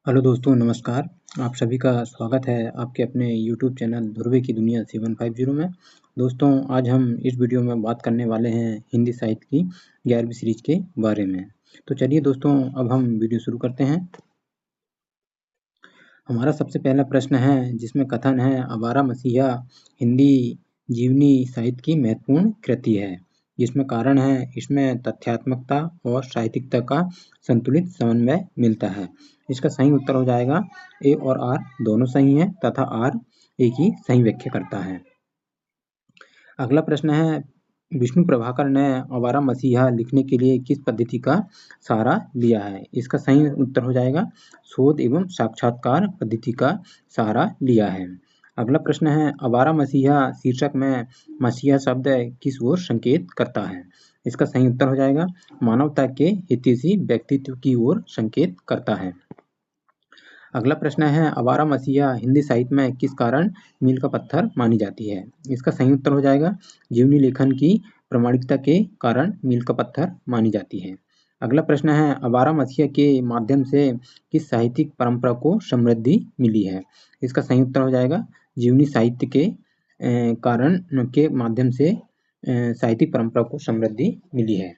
Hello दोस्तों, नमस्कार। आप सभी का स्वागत है आपके अपने यूट्यूब चैनल ध्रुवे की दुनिया 750 में। दोस्तों, आज हम इस वीडियो में बात करने वाले हैं हिंदी साहित्य की 11वीं सीरीज के बारे में। तो चलिए दोस्तों, अब हम वीडियो शुरू करते हैं। हमारा सबसे पहला प्रश्न है जिसमें कथन है, आवारा मसीहा हिंदी जीवनी साहित्य की महत्वपूर्ण कृति है। जिसमें कारण है, इसमें तथ्यात्मकता और साहित्यिकता का संतुलित समन्वय मिलता है। इसका सही उत्तर हो जाएगा ए और आर दोनों सही हैं तथा आर ए की सही व्याख्या करता है। अगला प्रश्न है, विष्णु प्रभाकर ने आवारा मसीहा लिखने के लिए किस पद्धति का सहारा लिया है? इसका सही उत्तर हो जाएगा शोध एवं साक्षात्कार पद्धति का सहारा लिया है। अगला प्रश्न है, आवारा मसीहा शीर्षक में मसीहा शब्द किस ओर संकेत करता है? इसका सही उत्तर हो जाएगा मानवता के हितैषी व्यक्तित्व की ओर संकेत करता है। अगला प्रश्न है, आवारा मसीहा हिंदी साहित्य में किस कारण मील का पत्थर मानी जाती है? इसका सही उत्तर हो जाएगा जीवनी लेखन की प्रामाणिकता के कारण मील का पत्थर मानी जाती है। अगला प्रश्न है, आवारा मसीहा के माध्यम से किस साहित्यिक परंपरा को समृद्धि मिली है? इसका सही उत्तर हो जाएगा जीवनी साहित्य के कारण के माध्यम से साहित्यिक परंपरा को समृद्धि मिली है।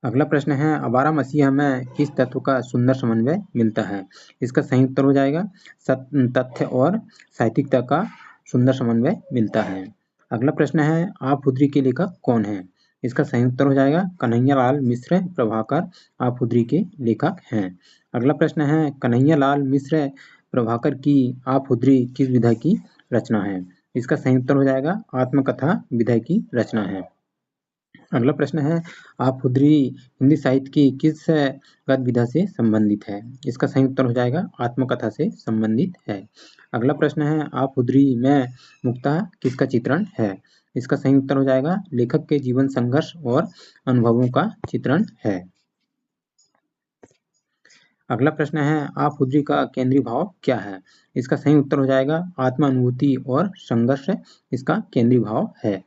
अगला प्रश्न है, आवारा मसीहा में किस तत्व का सुंदर समन्वय मिलता है? इसका सही उत्तर हो जाएगा तथ्य और साहित्यिकता का सुंदर समन्वय मिलता है। अगला प्रश्न है, आपहुदरी के लेखक कौन है? इसका सही उत्तर हो जाएगा कन्हैयालाल मिश्र प्रभाकर आपहुदरी के लेखक हैं। अगला प्रश्न है, कन्हैयालाल मिश्र प्रभाकर की आपहुदरी किस विधा की रचना है? इसका सही उत्तर हो जाएगा आत्मकथा विधा की रचना है। अगला प्रश्न है, आपहुदरी हिंदी साहित्य की किस गद्य विधा से संबंधित है? इसका सही उत्तर हो जाएगा आत्मकथा से संबंधित है। अगला प्रश्न है, आपहुदरी में मुक्तः किसका चित्रण है? इसका सही उत्तर हो जाएगा लेखक के जीवन संघर्ष और अनुभवों का चित्रण है। अगला प्रश्न है, आपहुदरी का केंद्रीय भाव क्या है? इसका सही उत्तर हो जाएगा आत्मानुभूति और संघर्ष इसका केंद्रीय भाव है।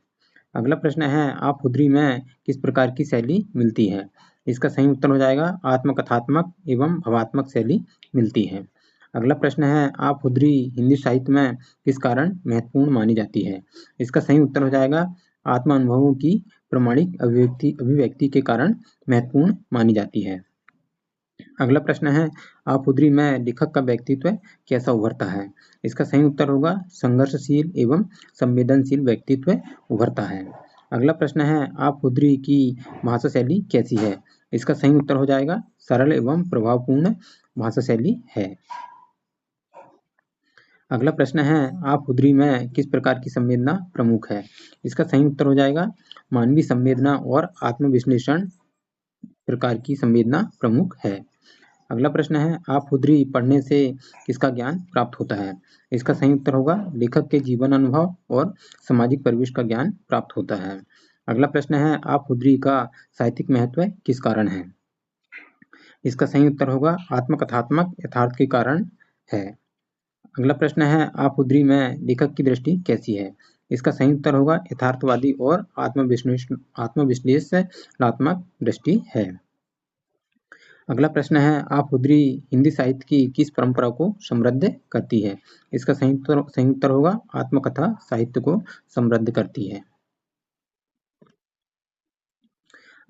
अगला प्रश्न है, आपहुदरी में किस प्रकार की शैली मिलती है? इसका सही उत्तर हो जाएगा आत्मकथात्मक एवं भावात्मक शैली मिलती है। अगला प्रश्न है, आपहुदरी हिंदी साहित्य में किस कारण महत्वपूर्ण मानी जाती है? इसका सही उत्तर हो जाएगा आत्म अनुभवों की प्रामाणिक अभिव्यक्ति के कारण महत्वपूर्ण मानी जाती है। अगला प्रश्न है, आपहुदरी में लेखक का व्यक्तित्व कैसा उभरता है? इसका सही उत्तर होगा संघर्षशील एवं संवेदनशील व्यक्तित्व उभरता है। अगला प्रश्न है, आपहुदरी की भाषा शैली कैसी है? इसका सही उत्तर हो जाएगा सरल एवं प्रभावपूर्ण भाषा शैली है। अगला प्रश्न है, आपहुदरी में किस प्रकार की संवेदना प्रमुख है? इसका सही उत्तर हो जाएगा मानवीय संवेदना और आत्मविश्लेषण प्रकार की संवेदना प्रमुख है। अगला प्रश्न है, आपहुदरी पढ़ने से किसका ज्ञान प्राप्त होता है? इसका सही उत्तर होगा लेखक के जीवन अनुभव और सामाजिक परिवेश का ज्ञान प्राप्त होता है। अगला प्रश्न है, आपहुदरी का साहित्यिक महत्व किस कारण है? इसका सही उत्तर होगा आत्मकथात्मक यथार्थ के कारण है। अगला प्रश्न है, आपहुदरी में लेखक की दृष्टि कैसी है? इसका सही उत्तर होगा यथार्थवादी और आत्मविश्लेषणात्मक दृष्टि है। अगला प्रश्न है, आपहुदरी हिंदी साहित्य की किस परंपरा को समृद्ध करती है? इसका सही उत्तर होगा आत्मकथा साहित्य को समृद्ध करती है।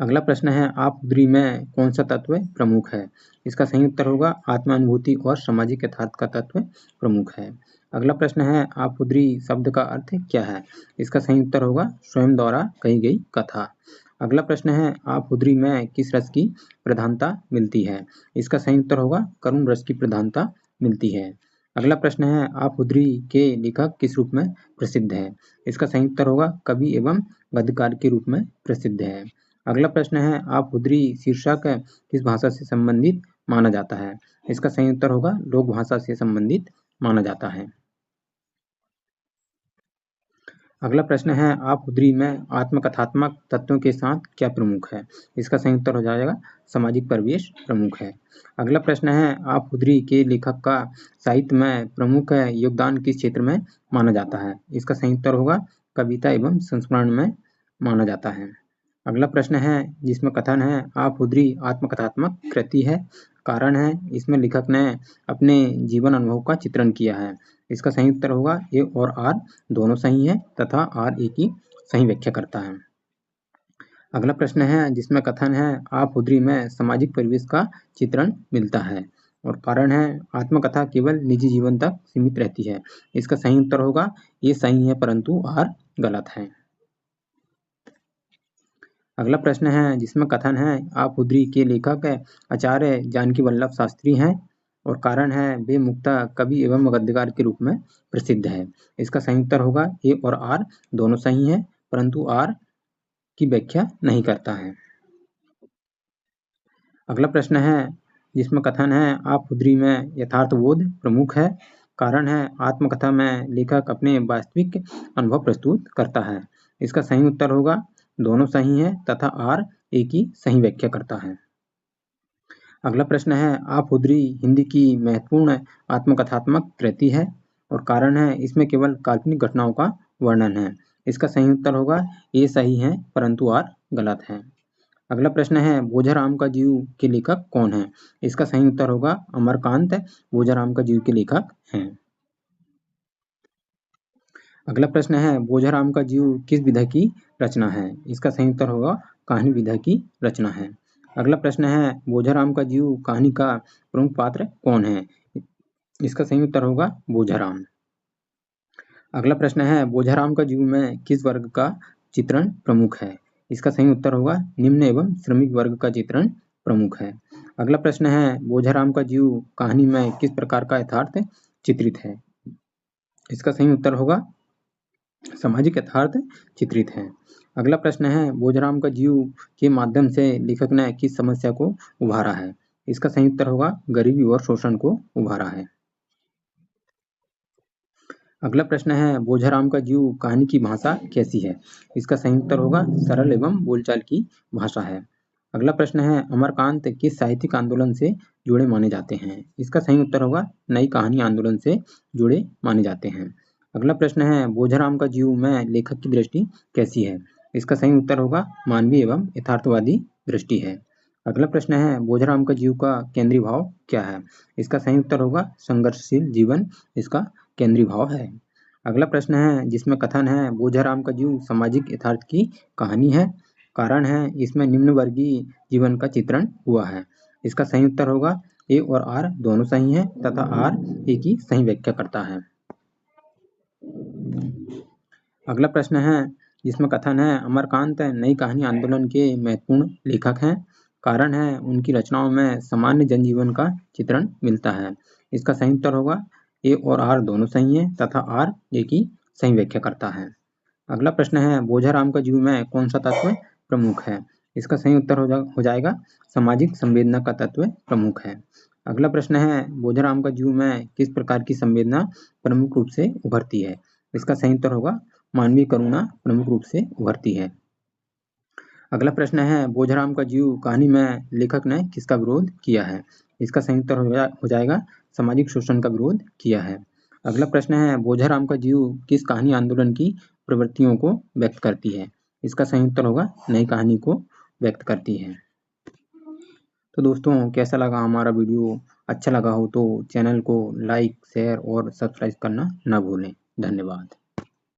अगला प्रश्न है, आपहुदरी में कौन सा तत्व प्रमुख है? इसका सही उत्तर होगा आत्मानुभूति और सामाजिक यथार्थ का तत्व प्रमुख है। अगला प्रश्न है, आपहुदरी शब्द का अर्थ क्या है? इसका सही उत्तर होगा स्वयं द्वारा कही गई कथा। अगला प्रश्न है, आपहुदरी में किस रस की प्रधानता मिलती है? इसका सही उत्तर होगा करुण रस की प्रधानता मिलती है। अगला प्रश्न है, आपहुदरी के लेखक किस रूप में प्रसिद्ध है? इसका सही उत्तर होगा कवि एवं गद्यकार के रूप में प्रसिद्ध है। अगला प्रश्न है, आपहुदरी शीर्षक किस भाषा से संबंधित माना जाता है? इसका सही उत्तर होगा लोक भाषा से संबंधित माना जाता है। अगला प्रश्न है, आपहुदरी में आत्मकथात्मक तत्वों के साथ क्या प्रमुख है? इसका सही उत्तर हो जाएगा सामाजिक परिवेश प्रमुख है। अगला प्रश्न है, आपहुदरी के लेखक का साहित्य में प्रमुख योगदान किस क्षेत्र में माना जाता है? इसका सही उत्तर होगा कविता एवं संस्मरण में माना जाता है। अगला प्रश्न है जिसमें कथन है आप हुदरी आत्मकथात्मक कृति है। कारण है इसमें लेखक ने अपने जीवन अनुभव का चित्रण किया है। इसका सही उत्तर होगा ए और आर दोनों सही है तथा आर ए की सही व्याख्या करता है। अगला प्रश्न है जिसमें कथन है आप हुदरी में सामाजिक परिवेश का चित्रण मिलता है और कारण है आत्मकथा केवल निजी जीवन तक सीमित रहती है। इसका सही उत्तर होगा ये सही है परंतु आर गलत है। अगला प्रश्न है जिसमें कथन है आप हुदरी के लेखक आचार्य जानकी वल्लभ शास्त्री हैं और कारण है वे मुक्ता कवि एवं गद्यकार के रूप में प्रसिद्ध है। इसका सही उत्तर होगा ए और आर दोनों सही है परंतु आर की व्याख्या नहीं करता है। अगला प्रश्न है जिसमें कथन है आप हुदरी में यथार्थबोध प्रमुख है। कारण है आत्मकथा में लेखक अपने वास्तविक अनुभव प्रस्तुत करता है। इसका सही उत्तर होगा दोनों सही है तथा आर ए की सही व्याख्या करता है। अगला प्रश्न है आप हुदरी हिंदी की महत्वपूर्ण आत्मकथात्मक कृति है और कारण है इसमें केवल काल्पनिक घटनाओं का वर्णन है। इसका सही उत्तर होगा ए सही है परंतु आर गलत है। अगला प्रश्न है बोझाराम का जीव के लेखक कौन है। इसका सही उत्तर होगा अमरकांत बोझाराम का जीव के लेखक हैं। अगला प्रश्न है बोझाराम का जीव किस विधा की रचना है। इसका सही उत्तर होगा कहानी विधा की रचना है। अगला प्रश्न है बोझाराम का जीव कहानी का प्रमुख पात्र कौन है। इसका सही उत्तर होगा बोझाराम। अगला प्रश्न है बोझाराम का जीव में किस वर्ग का चित्रण प्रमुख है। इसका सही उत्तर होगा निम्न एवं श्रमिक वर्ग का चित्रण प्रमुख है। अगला प्रश्न है बोझाराम का जीव कहानी में किस प्रकार का यथार्थ चित्रित है। इसका सही उत्तर होगा सामाजिक यथार्थ चित्रित है। अगला प्रश्न है बोझाराम का जीव के माध्यम से लेखक ने किस समस्या को उभारा है। इसका सही उत्तर होगा गरीबी और शोषण को उभारा है। अगला प्रश्न है बोझाराम का जीव कहानी की भाषा कैसी है। इसका सही उत्तर होगा सरल एवं बोलचाल की भाषा है। अगला प्रश्न है अमरकांत किस साहित्यिक आंदोलन से जुड़े माने जाते हैं। इसका सही उत्तर होगा नई कहानी आंदोलन से जुड़े माने जाते हैं। अगला प्रश्न है बोझाराम का जीव में लेखक की दृष्टि कैसी है। इसका सही उत्तर होगा मानवीय एवं यथार्थवादी दृष्टि है। अगला प्रश्न है बोझाराम का जीव का केंद्रीय भाव क्या है। इसका सही उत्तर होगा संघर्षशील जीवन इसका केंद्रीय भाव है। अगला प्रश्न है जिसमें कथन है बोझाराम का जीव सामाजिक यथार्थ की कहानी है। कारण है इसमें निम्न वर्गीय जीवन का चित्रण हुआ है। इसका सही उत्तर होगा ए और आर दोनों सही है तथा आर ए की सही व्याख्या करता है। अगला प्रश्न है जिसमें कथन है अमरकांत नई कहानी आंदोलन के महत्वपूर्ण लेखक हैं। कारण है उनकी रचनाओं में सामान्य जनजीवन का चित्रण मिलता है। इसका सही उत्तर होगा ए और आर दोनों सही है तथा आर ए की सही व्याख्या करता है। अगला प्रश्न है बोझाराम का जीव में कौन सा तत्व प्रमुख है। इसका सही उत्तर हो जाएगा सामाजिक संवेदना का तत्व प्रमुख है। अगला प्रश्न है बोझाराम का जीव में किस प्रकार की संवेदना प्रमुख रूप से उभरती है। इसका सही उत्तर होगा मानवीय करुणा प्रमुख रूप से उभरती है। अगला प्रश्न है बोझाराम का जीव कहानी में लेखक ने किसका विरोध किया है। इसका सही उत्तर हो जाएगा सामाजिक शोषण का विरोध किया है। अगला प्रश्न है बोझाराम का जीव किस कहानी आंदोलन की प्रवृत्तियों को व्यक्त करती है। इसका सही उत्तर होगा नई कहानी को व्यक्त करती है। तो दोस्तों कैसा लगा हमारा वीडियो। अच्छा लगा हो तो चैनल को लाइक शेयर और सब्सक्राइब करना ना भूलें। धन्यवाद।